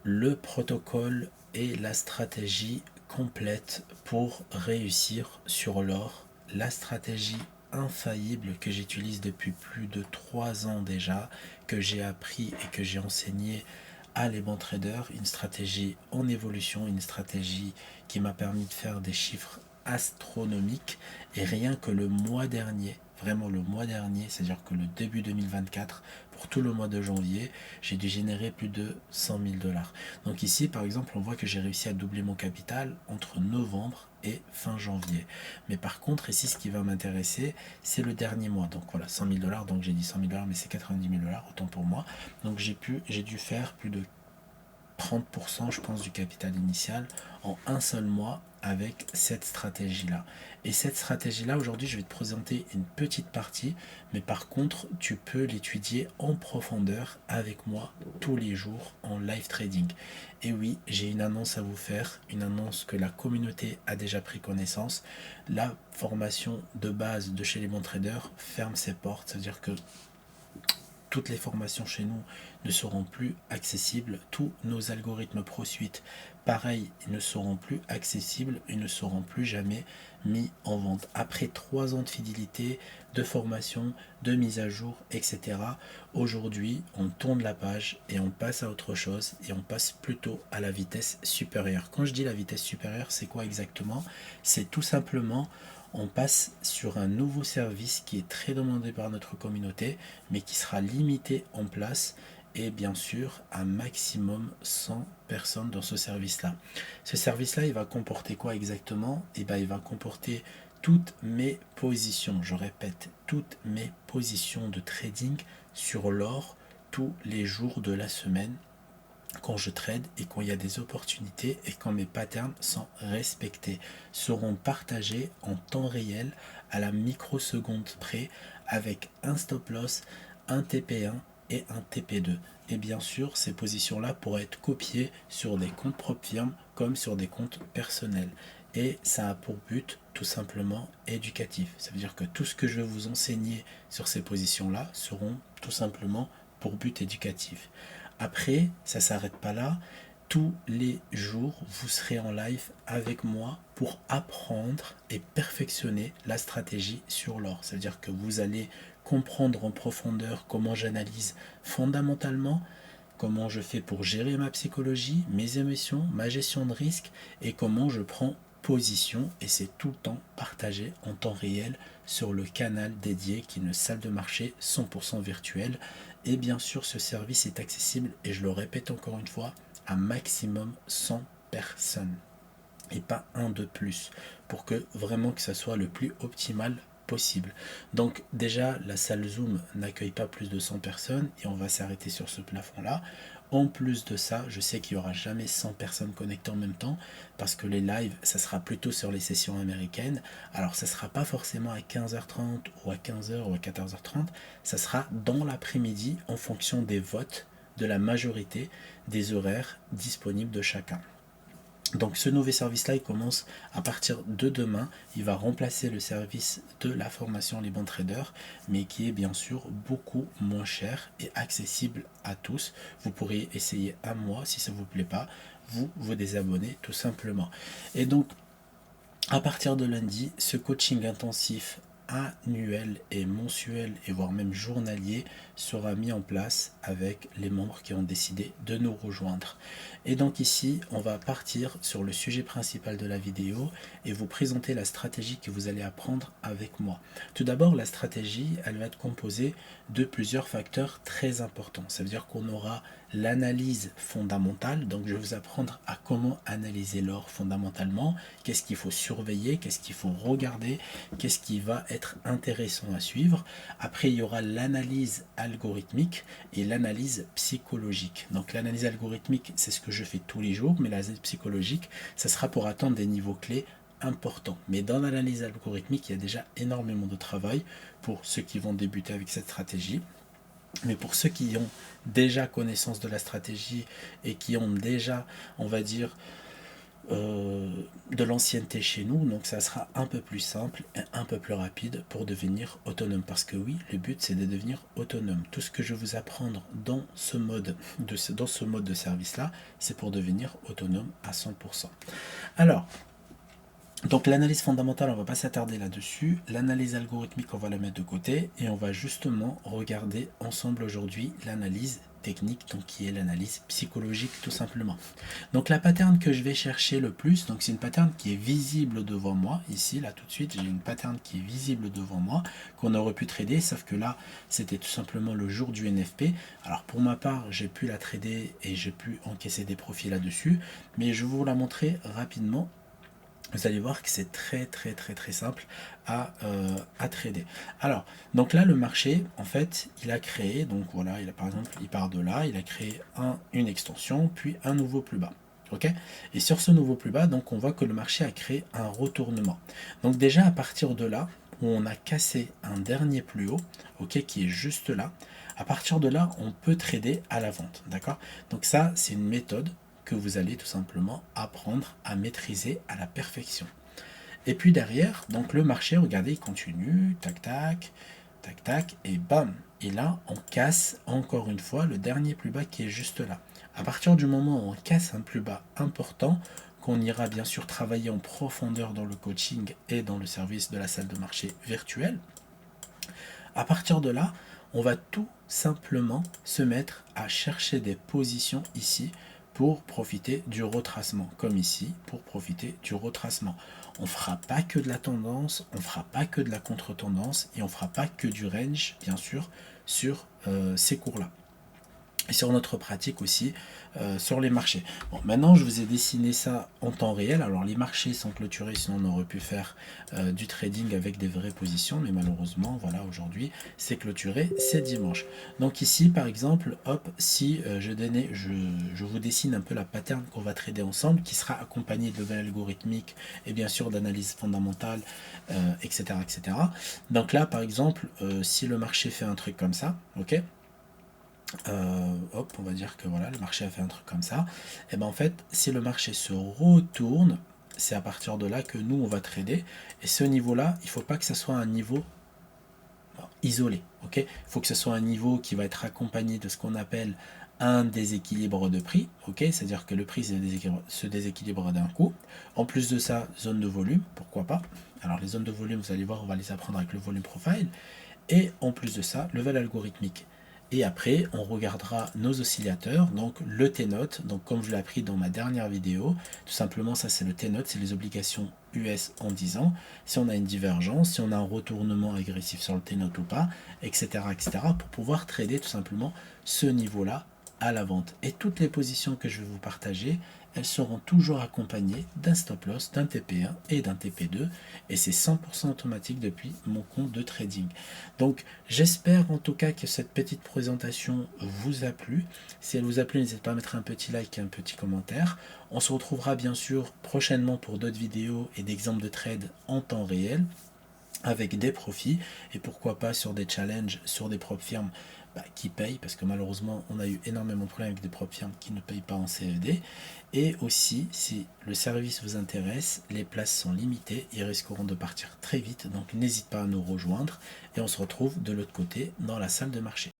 le protocole et la stratégie complète pour réussir sur l'or, la stratégie infaillible que j'utilise depuis plus de 3 ans déjà, que j'ai appris et que j'ai enseigné à les bons traders, une stratégie en évolution, une stratégie qui m'a permis de faire des chiffres astronomiques. Et rien que le mois dernier, vraiment le mois dernier, c'est-à-dire que le début 2024, pour tout le mois de janvier, j'ai dû générer plus de 100 000 dollars. Donc ici, par exemple, on voit que j'ai réussi à doubler mon capital entre novembre et fin janvier. Mais par contre, ici, ce qui va m'intéresser, c'est le dernier mois. Donc voilà, 100 000 dollars. Donc j'ai dit 100 000 dollars, mais c'est 90 000 dollars, autant pour moi. Donc j'ai dû faire plus de 30% je pense du capital initial en un seul mois avec cette stratégie-là. Et cette stratégie-là, aujourd'hui, je vais te présenter une petite partie, mais par contre, tu peux l'étudier en profondeur avec moi tous les jours en live trading. Et oui, j'ai une annonce à vous faire, une annonce que la communauté a déjà pris connaissance. La formation de base de chez les bons traders ferme ses portes, c'est-à-dire que toutes les formations chez nous ne seront plus accessibles. Tous nos algorithmes ProSuite, pareil, ils ne seront plus accessibles et ne seront plus jamais mis en vente. Après 3 ans de fidélité, de formation, de mise à jour, etc., aujourd'hui, on tourne la page et on passe à autre chose et on passe plutôt à la vitesse supérieure. Quand je dis la vitesse supérieure, c'est quoi exactement? C'est tout simplement on passe sur un nouveau service qui est très demandé par notre communauté, mais qui sera limité en place et bien sûr un maximum 100 personnes dans ce service-là. Ce service-là, il va comporter quoi exactement? Et ben, il va comporter toutes mes positions, je répète, toutes mes positions de trading sur l'or tous les jours de la semaine quand je trade et quand il y a des opportunités et quand mes patterns sont respectés, seront partagés en temps réel à la microseconde près avec un stop loss, un TP1 et un TP2. Et bien sûr, ces positions-là pourraient être copiées sur des comptes propres firmes comme sur des comptes personnels. Et ça a pour but tout simplement éducatif. Ça veut dire que tout ce que je vais vous enseigner sur ces positions-là seront tout simplement pour but éducatif. Après, ça ne s'arrête pas là. Tous les jours, vous serez en live avec moi pour apprendre et perfectionner la stratégie sur l'or. C'est-à-dire que vous allez comprendre en profondeur comment j'analyse fondamentalement, comment je fais pour gérer ma psychologie, mes émotions, ma gestion de risque et comment je prends position. Et c'est tout le temps partagé en temps réel sur le canal dédié qui est une salle de marché 100% virtuelle. Et bien sûr, ce service est accessible, et je le répète encore une fois, à maximum 100 personnes et pas un de plus pour que vraiment que ça soit le plus optimal possible. Donc déjà la salle Zoom n'accueille pas plus de 100 personnes et on va s'arrêter sur ce plafond là. En plus de ça, je sais qu'il n'y aura jamais 100 personnes connectées en même temps parce que les lives, ça sera plutôt sur les sessions américaines. Alors ça ne sera pas forcément à 15h30 ou à 15h ou à 14h30, ça sera dans l'après-midi en fonction des votes de la majorité des horaires disponibles de chacun. Donc ce nouveau service-là, il commence à partir de demain. Il va remplacer le service de la formation Les Bons Traders, mais qui est bien sûr beaucoup moins cher et accessible à tous. Vous pourriez essayer un mois, si ça ne vous plaît pas, vous désabonnez tout simplement. Et donc, à partir de lundi, ce coaching intensif annuel et mensuel et voire même journalier sera mis en place avec les membres qui ont décidé de nous rejoindre. Et donc ici, on va partir sur le sujet principal de la vidéo et vous présenter la stratégie que vous allez apprendre avec moi. Tout d'abord, la stratégie, elle va être composée de plusieurs facteurs très importants. Ça veut dire qu'on aura l'analyse fondamentale, donc je vais vous apprendre à comment analyser l'or fondamentalement, qu'est-ce qu'il faut surveiller, qu'est-ce qu'il faut regarder, qu'est-ce qui va être intéressant à suivre. Après, il y aura l'analyse algorithmique et l'analyse psychologique. Donc l'analyse algorithmique, c'est ce que je fais tous les jours, mais l'analyse psychologique, ça sera pour atteindre des niveaux clés importants. Mais dans l'analyse algorithmique, il y a déjà énormément de travail pour ceux qui vont débuter avec cette stratégie. Mais pour ceux qui ont déjà connaissance de la stratégie et qui ont déjà, on va dire, de l'ancienneté chez nous, donc ça sera un peu plus simple et un peu plus rapide pour devenir autonome. Parce que oui, le but c'est de devenir autonome. Tout ce que je vais vous apprendre dans ce mode de service là, c'est pour devenir autonome à 100%. Alors, donc l'analyse fondamentale, on ne va pas s'attarder là-dessus. L'analyse algorithmique, on va la mettre de côté et on va justement regarder ensemble aujourd'hui l'analyse technique, donc qui est l'analyse psychologique tout simplement. Donc la pattern que je vais chercher le plus, donc c'est une pattern qui est visible devant moi, ici, là tout de suite, j'ai une pattern qui est visible devant moi, qu'on aurait pu trader, sauf que là, c'était tout simplement le jour du NFP. Alors pour ma part, j'ai pu la trader et j'ai pu encaisser des profits là-dessus, mais je vais vous la montrer rapidement. Vous allez voir que c'est très simple à trader. Alors, donc là, le marché, en fait, il a créé, donc voilà, il a par exemple, il part de là, il a créé une extension, puis un nouveau plus bas. Ok. Et sur ce nouveau plus bas, donc on voit que le marché a créé un retournement. Donc déjà, à partir de là, où on a cassé un dernier plus haut, ok, qui est juste là, à partir de là, on peut trader à la vente. D'accord. Donc ça, c'est une méthode que vous allez tout simplement apprendre à maîtriser à la perfection. Et puis derrière, donc le marché, regardez, il continue, tac tac, tac tac, et bam. Et là, on casse encore une fois le dernier plus bas qui est juste là. À partir du moment où on casse un plus bas important, qu'on ira bien sûr travailler en profondeur dans le coaching et dans le service de la salle de marché virtuelle, à partir de là, on va tout simplement se mettre à chercher des positions ici pour profiter du retracement, comme ici, pour profiter du retracement. On ne fera pas que de la tendance, on ne fera pas que de la contre-tendance et on ne fera pas que du range, bien sûr, sur ces cours-là. Et sur notre pratique aussi sur les marchés. Bon, maintenant je vous ai dessiné ça en temps réel. Alors les marchés sont clôturés, sinon on aurait pu faire du trading avec des vraies positions, mais malheureusement voilà, aujourd'hui c'est clôturé, c'est dimanche. Donc ici par exemple, hop, si je vous dessine un peu la pattern qu'on va trader ensemble, qui sera accompagnée de level algorithmique et bien sûr d'analyse fondamentale, etc., etc. Donc là par exemple, si le marché fait un truc comme ça, ok, hop, on va dire que voilà, le marché a fait un truc comme ça. Et ben en fait, si le marché se retourne, c'est à partir de là que nous on va trader. Et ce niveau-là, il ne faut pas que ce soit un niveau isolé. Ok, il faut que ce soit un niveau qui va être accompagné de ce qu'on appelle un déséquilibre de prix. Ok, c'est-à-dire que le prix se déséquilibre d'un coup. En plus de ça, zone de volume, pourquoi pas. Alors les zones de volume, vous allez voir, on va les apprendre avec le volume profile. Et en plus de ça, level algorithmique. Et après, on regardera nos oscillateurs, donc le T-Note, donc comme je l'ai appris dans ma dernière vidéo, tout simplement ça c'est le T-Note, c'est les obligations US en 10 ans, si on a une divergence, si on a un retournement agressif sur le T-Note ou pas, etc., pour pouvoir trader tout simplement ce niveau-là à la vente. Et toutes les positions que je vais vous partager, elles seront toujours accompagnées d'un stop loss, d'un TP1 et d'un TP2, et c'est 100% automatique depuis mon compte de trading. Donc j'espère en tout cas que cette petite présentation vous a plu. Si elle vous a plu, n'hésitez pas à mettre un petit like et un petit commentaire. On se retrouvera bien sûr prochainement pour d'autres vidéos et d'exemples de trade en temps réel, avec des profits et pourquoi pas sur des challenges, sur des propres firmes qui payent, parce que malheureusement on a eu énormément de problèmes avec des propres firmes qui ne payent pas en CFD. Et aussi, si le service vous intéresse, les places sont limitées, ils risqueront de partir très vite, donc n'hésite pas à nous rejoindre et on se retrouve de l'autre côté dans la salle de marché.